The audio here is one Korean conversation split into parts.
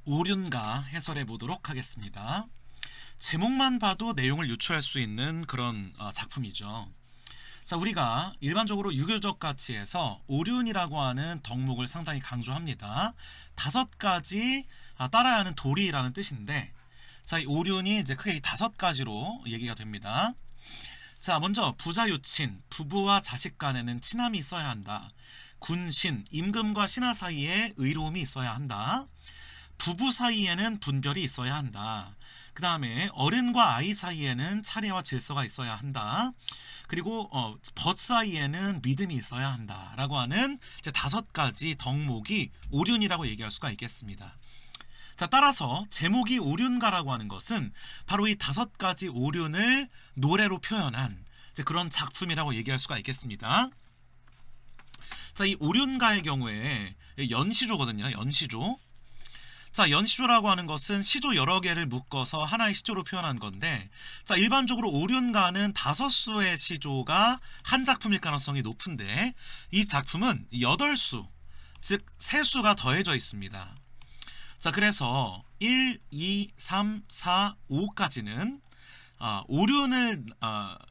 오륜가 해설해 보도록 하겠습니다. 제목만 봐도 내용을 유추할 수 있는 그런 작품이죠. 자, 우리가 일반적으로 유교적 가치에서 오륜이라고 하는 덕목을 상당히 강조합니다. 5가지 따라야 하는 도리라는 뜻인데, 자, 이 오륜이 이제 크게 5가지로 얘기가 됩니다. 자, 먼저 부자유친, 부부와 자식 간에는 친함이 있어야 한다. 군신, 임금과 신하 사이에 의로움이 있어야 한다. 부부 사이에는 분별이 있어야 한다. 그 다음에 어른과 아이 사이에는 차례와 질서가 있어야 한다. 그리고 벗 사이에는 믿음이 있어야 한다 라고 하는 이제 5가지 덕목이 오륜이라고 얘기할 수가 있겠습니다. 자, 따라서 제목이 오륜가라고 하는 것은 바로 이 5가지 오륜을 노래로 표현한 이제 그런 작품이라고 얘기할 수가 있겠습니다. 자, 이 오륜가의 경우에 연시조거든요. 연시조. 자, 연시조라고 하는 것은 시조 여러 개를 묶어서 하나의 시조로 표현한 건데, 자, 일반적으로 오륜가는 5수의 시조가 한 작품일 가능성이 높은데, 이 작품은 8수, 즉 3수가 더해져 있습니다. 자, 그래서 1, 2, 3, 4, 5까지는 오륜을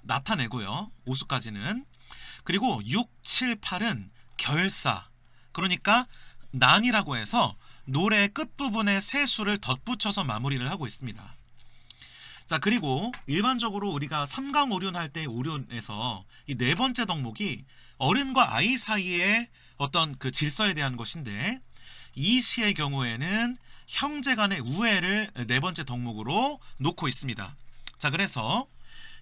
나타내고요. 5수까지는. 그리고 6, 7, 8은 결사, 그러니까 난이라고 해서 노래의 끝부분에 3수를 덧붙여서 마무리를 하고 있습니다. 자, 그리고 일반적으로 우리가 삼강오륜 할 때 오륜에서 이 4번째 덕목이 어른과 아이 사이의 어떤 그 질서에 대한 것인데, 이 시의 경우에는 형제 간의 우애를 4번째 덕목으로 놓고 있습니다. 자, 그래서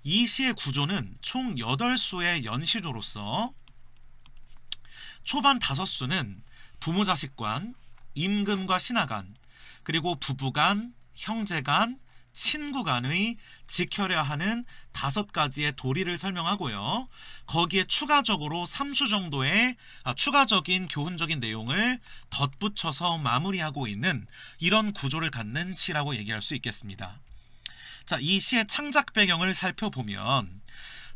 이 시의 구조는 총 8수의 연시조로서 초반 5수는 부모 자식 간, 임금과 신하 간, 그리고 부부 간, 형제 간, 친구 간의 지켜야 하는 5가지의 도리를 설명하고요. 거기에 추가적으로 3수 정도의 추가적인 교훈적인 내용을 덧붙여서 마무리하고 있는 이런 구조를 갖는 시라고 얘기할 수 있겠습니다. 자, 이 시의 창작 배경을 살펴보면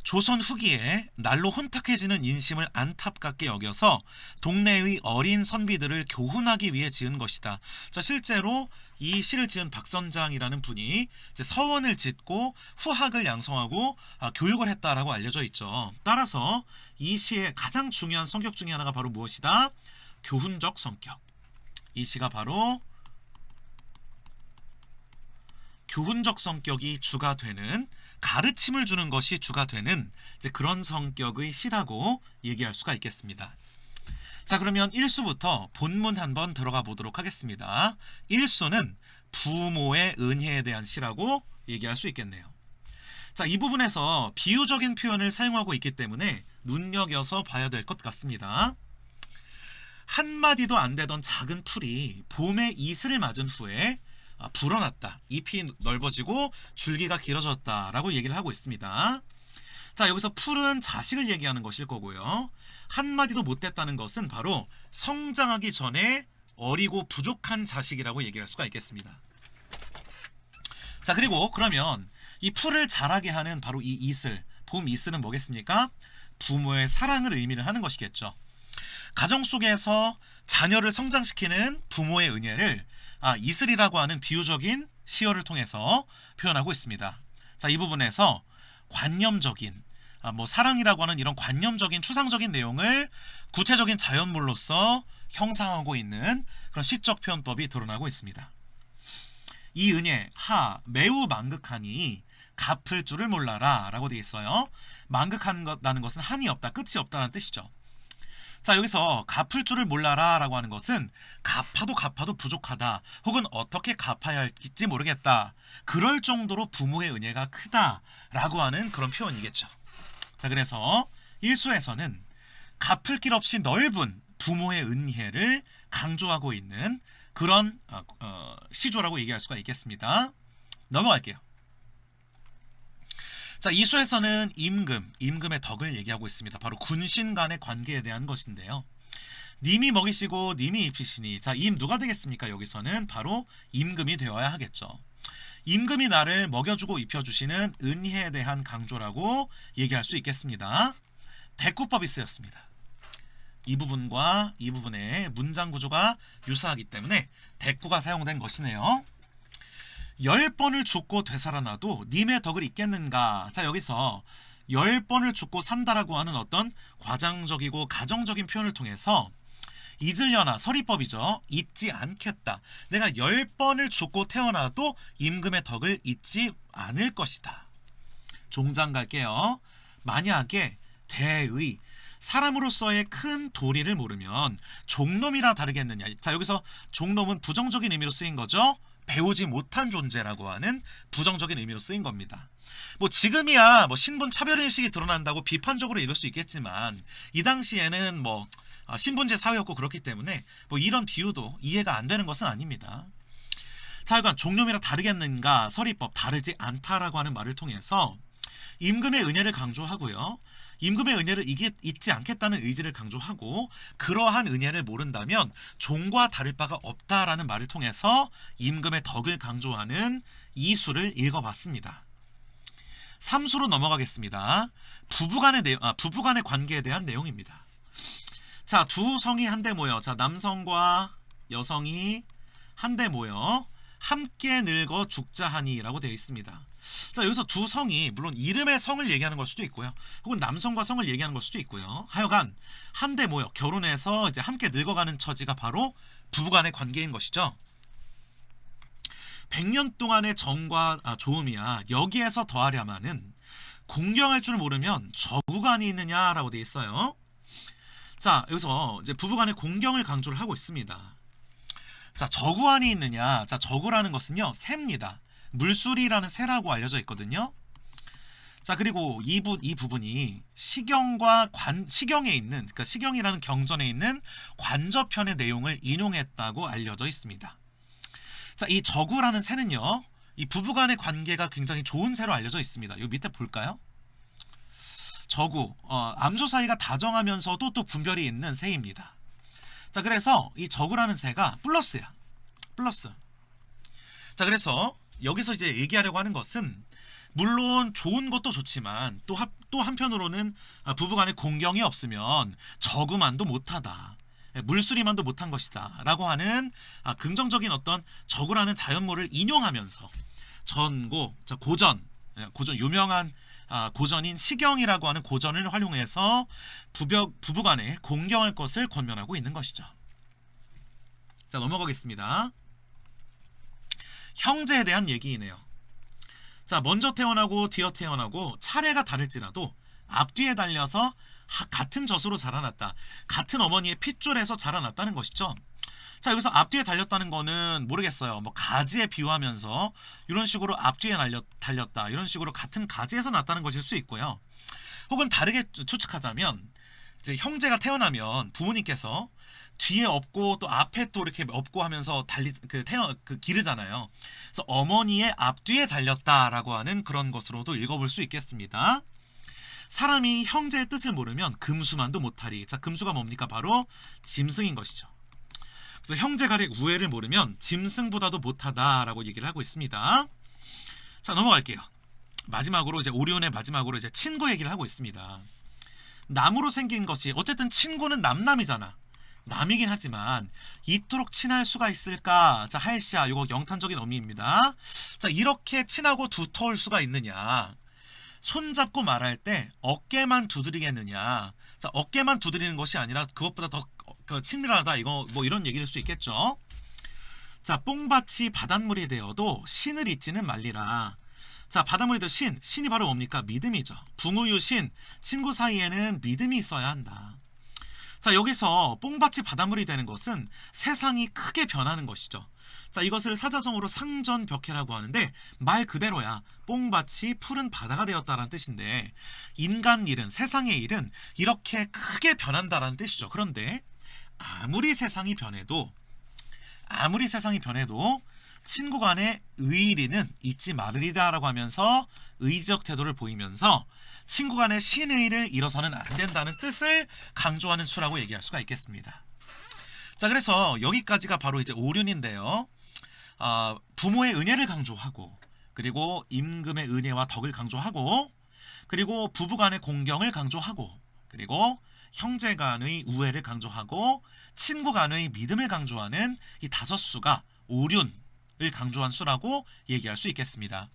조선 후기에 날로 혼탁해지는 인심을 안타깝게 여겨서 동네의 어린 선비들을 교훈하기 위해 지은 것이다. 자, 실제로 이 시를 지은 박선장이라는 분이 이제 서원을 짓고 후학을 양성하고 교육을 했다라고 알려져 있죠. 따라서 이 시의 가장 중요한 성격 중에 하나가 바로 무엇이다? 교훈적 성격. 이 시가 바로 교훈적 성격이 주가 되는, 가르침을 주는 것이 주가 되는 이제 그런 성격의 시라고 얘기할 수가 있겠습니다. 자, 그러면 1수부터 본문 한번 들어가 보도록 하겠습니다. 1수는 부모의 은혜에 대한 시라고 얘기할 수 있겠네요. 자, 이 부분에서 비유적인 표현을 사용하고 있기 때문에 눈여겨서 봐야 될 것 같습니다. 한마디도 안 되던 작은 풀이 봄에 이슬을 맞은 후에 불어났다. 잎이 넓어지고 줄기가 길어졌다라고 얘기를 하고 있습니다. 자, 여기서 풀은 자식을 얘기하는 것일 거고요. 한마디도 못됐다는 것은 바로 성장하기 전에 어리고 부족한 자식이라고 얘기할 수가 있겠습니다. 자, 그리고 그러면 이 풀을 자라게 하는 바로 이 이슬, 봄 이슬은 뭐겠습니까? 부모의 사랑을 의미를 하는 것이겠죠. 가정 속에서 자녀를 성장시키는 부모의 은혜를 이슬이라고 하는 비유적인 시어를 통해서 표현하고 있습니다. 자, 이 부분에서 관념적인 사랑이라고 하는 이런 관념적인 추상적인 내용을 구체적인 자연물로서 형상하고 있는 그런 시적 표현법이 드러나고 있습니다. 이 은혜 매우 만극하니 갚을 줄을 몰라라 라고 되어 있어요. 만극한다는 것은 한이 없다, 끝이 없다는 뜻이죠. 자, 여기서 갚을 줄을 몰라라 라고 하는 것은 갚아도 부족하다, 혹은 어떻게 갚아야 할지 모르겠다, 그럴 정도로 부모의 은혜가 크다 라고 하는 그런 표현이겠죠. 자, 그래서 1수에서는 갚을 길 없이 넓은 부모의 은혜를 강조하고 있는 그런 시조라고 얘기할 수가 있겠습니다. 넘어갈게요. 자, 2수에서는 임금의 덕을 얘기하고 있습니다. 바로 군신 간의 관계에 대한 것인데요. 님이 먹이시고 님이 입히시니, 자, 누가 되겠습니까? 여기서는 바로 임금이 되어야 하겠죠. 임금이 나를 먹여주고 입혀주시는 은혜에 대한 강조라고 얘기할 수 있겠습니다. 대꾸법이 쓰였습니다. 이 부분과 이 부분의 문장 구조가 유사하기 때문에 대꾸가 사용된 것이네요. 10번을 죽고 되살아나도 님의 덕을 잊겠는가. 자, 여기서 10번을 죽고 산다라고 하는 어떤 과장적이고 가정적인 표현을 통해서 잊으려나, 서리법이죠. 잊지 않겠다. 내가 10번을 죽고 태어나도 임금의 덕을 잊지 않을 것이다. 종장 갈게요. 만약에 대의, 사람으로서의 큰 도리를 모르면 종놈이라 다르겠느냐. 자, 여기서 종놈은 부정적인 의미로 쓰인 거죠. 배우지 못한 존재라고 하는 부정적인 의미로 쓰인 겁니다. 뭐 지금이야 뭐 신분 차별인식이 드러난다고 비판적으로 읽을 수 있겠지만 이 당시에는 뭐 신분제 사회였고 그렇기 때문에 뭐 이런 비유도 이해가 안 되는 것은 아닙니다. 자, 이건 종놈이라 다르겠는가, 서리법 다르지 않다라고 하는 말을 통해서 임금의 은혜를 강조하고요. 임금의 은혜를 잊지 않겠다는 의지를 강조하고, 그러한 은혜를 모른다면 종과 다를 바가 없다라는 말을 통해서 임금의 덕을 강조하는 이수를 읽어봤습니다. 3수로 넘어가겠습니다. 부부간의 관계에 대한 내용입니다. 자, 두 성이 한데 모여, 자, 남성과 여성이 한데 모여 함께 늙어 죽자 하니라고 되어 있습니다. 자, 여기서 두 성이 물론 이름의 성을 얘기하는 걸 수도 있고요, 혹은 남성과 성을 얘기하는 걸 수도 있고요. 하여간 한데 모여 결혼해서 이제 함께 늙어가는 처지가 바로 부부간의 관계인 것이죠. 100년 동안의 정과 조음이야 여기에서 더하려면은 공경할 줄 모르면 저구간이 있느냐라고 되어 있어요. 자, 여기서 이제 부부간의 공경을 강조를 하고 있습니다. 자, 저구안이 있느냐. 자, 저구라는 것은요, 새입니다. 물수리라는 새라고 알려져 있거든요. 자, 그리고 이 부분이 시경에 있는, 그러니까 시경이라는 경전에 있는 관저편의 내용을 인용했다고 알려져 있습니다. 자, 이 저구라는 새는요, 이 부부간의 관계가 굉장히 좋은 새로 알려져 있습니다. 여기 밑에 볼까요? 저구, 암수 사이가 다정하면서도 또 분별이 있는 새입니다. 자, 그래서 이 저구라는 새가 플러스야. 플러스. 자, 그래서 여기서 이제 얘기하려고 하는 것은 물론 좋은 것도 좋지만 또 한편으로는 부부간에 공경이 없으면 저구만도 못하다. 물수리만도 못한 것이다. 라고 하는 긍정적인 어떤 저구라는 자연물을 인용하면서 전고, 고전 유명한 고전인 시경이라고 하는 고전을 활용해서 부부간에 공경할 것을 권면하고 있는 것이죠. 자, 넘어가겠습니다. 형제에 대한 얘기이네요. 자, 먼저 태어나고 뒤어 태어나고 차례가 다를지라도 앞뒤에 달려서 같은 젖으로 자라났다. 같은 어머니의 핏줄에서 자라났다는 것이죠. 자, 여기서 앞뒤에 달렸다는 거는 모르겠어요. 뭐 가지에 비유하면서 이런 식으로 앞뒤에 달렸다, 이런 식으로 같은 가지에서 났다는 것일 수 있고요. 혹은 다르게 추측하자면 이제 형제가 태어나면 부모님께서 뒤에 업고 또 앞에 또 이렇게 업고 하면서 기르잖아요. 그래서 어머니의 앞뒤에 달렸다라고 하는 그런 것으로도 읽어볼 수 있겠습니다. 사람이 형제의 뜻을 모르면 금수만도 못하리. 자, 금수가 뭡니까? 바로 짐승인 것이죠. 그래서 형제 간의 우애를 모르면 짐승보다도 못하다라고 얘기를 하고 있습니다. 자, 넘어갈게요. 마지막으로 이제 오리온의 마지막으로 이제 친구 얘기를 하고 있습니다. 남으로 생긴 것이, 어쨌든 친구는 남남이잖아. 남이긴 하지만 이토록 친할 수가 있을까? 자, 할시야, 이거 영탄적인 의미입니다. 자, 이렇게 친하고 두터울 수가 있느냐? 손잡고 말할 때 어깨만 두드리겠느냐? 자, 어깨만 두드리는 것이 아니라 그것보다 더 친밀하다, 이거 뭐 이런 얘기일 수 있겠죠. 자, 뽕밭이 바닷물이 되어도 신을 잊지는 말리라. 자, 바닷물이 되어 신이 바로 뭡니까? 믿음이죠. 붕우유신, 친구 사이에는 믿음이 있어야 한다. 자, 여기서 뽕밭이 바닷물이 되는 것은 세상이 크게 변하는 것이죠. 자, 이것을 사자성어로 상전벽해라고 하는데 말 그대로야. 뽕밭이 푸른 바다가 되었다라는 뜻인데, 인간 일은, 세상의 일은 이렇게 크게 변한다라는 뜻이죠. 그런데 아무리 세상이 변해도 친구 간의 의리는 잊지 말으리라라고 하면서 의지적 태도를 보이면서 친구 간의 신의를 잃어서는 안 된다는 뜻을 강조하는 수라고 얘기할 수가 있겠습니다. 자, 그래서 여기까지가 바로 이제 오륜인데요. 부모의 은혜를 강조하고, 그리고 임금의 은혜와 덕을 강조하고, 그리고 부부 간의 공경을 강조하고, 그리고 형제 간의 우애를 강조하고, 친구 간의 믿음을 강조하는 이 5수가 오륜을 강조한 수라고 얘기할 수 있겠습니다.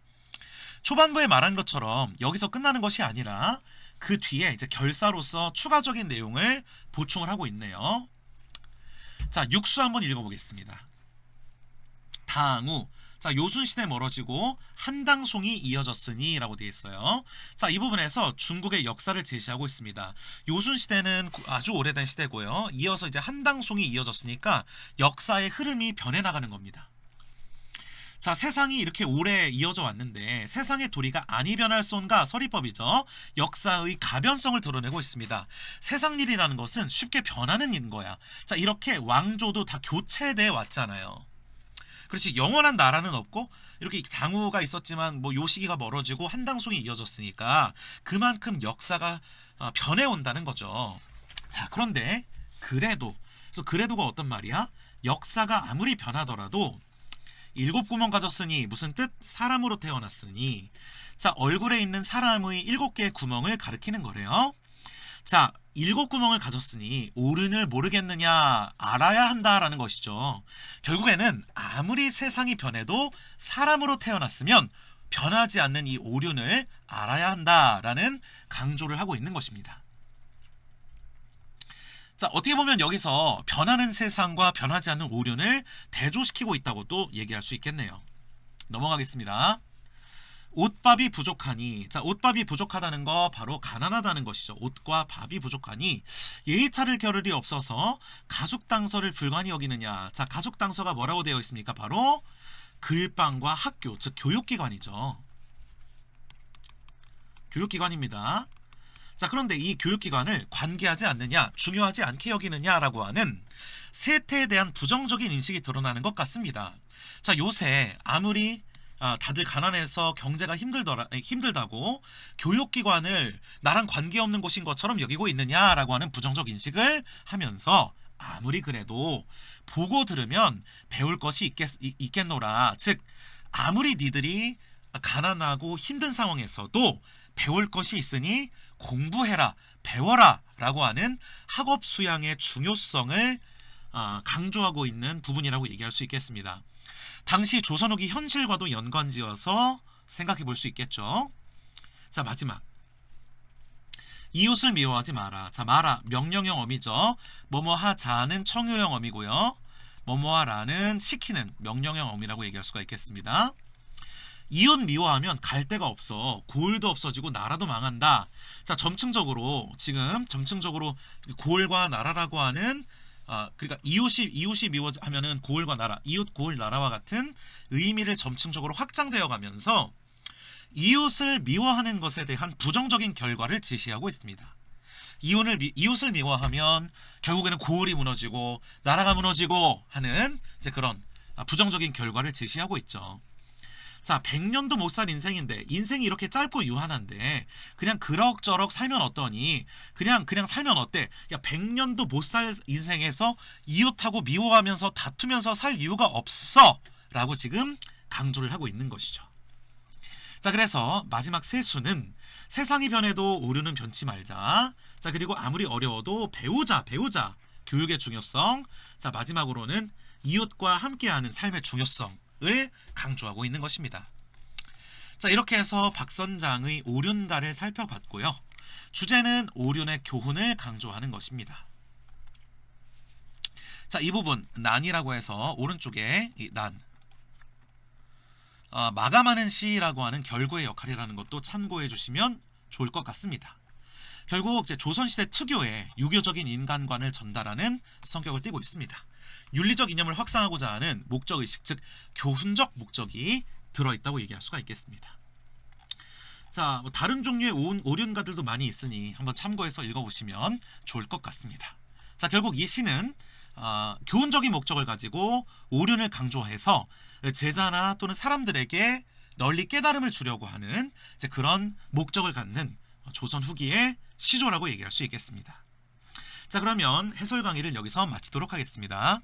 초반부에 말한 것처럼 여기서 끝나는 것이 아니라 그 뒤에 이제 결사로서 추가적인 내용을 보충을 하고 있네요. 자, 육수 한번 읽어보겠습니다. 당우. 자, 요순시대 멀어지고 한당송이 이어졌으니 라고 되어 있어요. 자, 이 부분에서 중국의 역사를 제시하고 있습니다. 요순시대는 아주 오래된 시대고요. 이어서 이제 한당송이 이어졌으니까 역사의 흐름이 변해나가는 겁니다. 자, 세상이 이렇게 오래 이어져 왔는데 세상의 도리가 아니 변할 손가 서리법이죠. 역사의 가변성을 드러내고 있습니다. 세상 일이라는 것은 쉽게 변하는 일인 거야. 자, 이렇게 왕조도 다 교체돼 왔잖아요. 그렇지, 영원한 나라는 없고 이렇게 당우가 있었지만 뭐 요 시기가 멀어지고 한당송이 이어졌으니까 그만큼 역사가 변해온다는 거죠. 자, 그런데 그래서 그래도가 어떤 말이야? 역사가 아무리 변하더라도 7구멍 가졌으니 무슨 뜻? 사람으로 태어났으니. 자, 얼굴에 있는 사람의 7개의 구멍을 가리키는 거래요. 자, 7구멍을 가졌으니 오른을 모르겠느냐, 알아야 한다라는 것이죠. 결국에는 아무리 세상이 변해도 사람으로 태어났으면 변하지 않는 이 오륜을 알아야 한다라는 강조를 하고 있는 것입니다. 자, 어떻게 보면 여기서 변하는 세상과 변하지 않는 오륜을 대조시키고 있다고도 얘기할 수 있겠네요. 넘어가겠습니다. 옷밥이 부족하니. 자, 옷밥이 부족하다는 거 바로 가난하다는 것이죠. 옷과 밥이 부족하니 예의 차릴 겨를이 없어서 가축당서를 불관히 여기느냐. 자, 가축당서가 뭐라고 되어 있습니까? 바로 글방과 학교, 즉 교육기관이죠. 교육기관입니다. 자, 그런데 이 교육기관을 관계하지 않느냐, 중요하지 않게 여기느냐라고 하는 세태에 대한 부정적인 인식이 드러나는 것 같습니다. 자, 요새 아무리 다들 가난해서 경제가 힘들다고 교육기관을 나랑 관계없는 곳인 것처럼 여기고 있느냐라고 하는 부정적 인식을 하면서 아무리 그래도 보고 들으면 배울 것이 있겠노라. 즉, 아무리 니들이 가난하고 힘든 상황에서도 배울 것이 있으니 공부해라, 배워라 라고 하는 학업 수양의 중요성을 강조하고 있는 부분이라고 얘기할 수 있겠습니다. 당시 조선 후기 현실과도 연관지어서 생각해 볼 수 있겠죠. 자, 마지막. 이웃을 미워하지 마라. 자, 마라 명령형 어미죠. 뭐뭐하자는 청유형 어미고요. 뭐뭐하라는 시키는 명령형 어미라고 얘기할 수가 있겠습니다. 이웃 미워하면 갈 데가 없어. 고을도 없어지고 나라도 망한다. 자, 점층적으로 고을과 나라라고 하는 그러니까 이웃이 미워하면은 고을과 나라, 이웃 고을 나라와 같은 의미를 점층적으로 확장되어 가면서 이웃을 미워하는 것에 대한 부정적인 결과를 제시하고 있습니다. 이웃을 미워하면 결국에는 고을이 무너지고 나라가 무너지고 하는 이제 그런 부정적인 결과를 제시하고 있죠. 자, 100년도 못 살 인생인데, 인생이 이렇게 짧고 유한한데 그냥 그럭저럭 살면 어떠니? 그냥 살면 어때? 야, 100년도 못 살 인생에서 이웃하고 미워하면서 다투면서 살 이유가 없어 라고 지금 강조를 하고 있는 것이죠. 자, 그래서 마지막 세 수는 세상이 변해도 오류는 변치 말자. 자, 그리고 아무리 어려워도 배우자. 교육의 중요성. 자, 마지막으로는 이웃과 함께하는 삶의 중요성을 강조하고 있는 것입니다. 자, 이렇게 해서 박선장의 오륜가를 살펴봤고요. 주제는 오륜의 교훈을 강조하는 것입니다. 자, 이 부분 난이라고 해서 오른쪽에 이 난, 마감하는 시라고 하는 결구의 역할이라는 것도 참고해 주시면 좋을 것 같습니다. 결국 이제 조선시대 특유의 유교적인 인간관을 전달하는 성격을 띠고 있습니다. 윤리적 이념을 확산하고자 하는 목적의식, 즉 교훈적 목적이 들어있다고 얘기할 수가 있겠습니다. 자, 뭐 다른 종류의 오륜가들도 많이 있으니 한번 참고해서 읽어보시면 좋을 것 같습니다. 자, 결국 이 시는 교훈적인 목적을 가지고 오륜을 강조해서 제자나 또는 사람들에게 널리 깨달음을 주려고 하는 이제 그런 목적을 갖는 조선 후기의 시조라고 얘기할 수 있겠습니다. 자, 그러면 해설 강의를 여기서 마치도록 하겠습니다.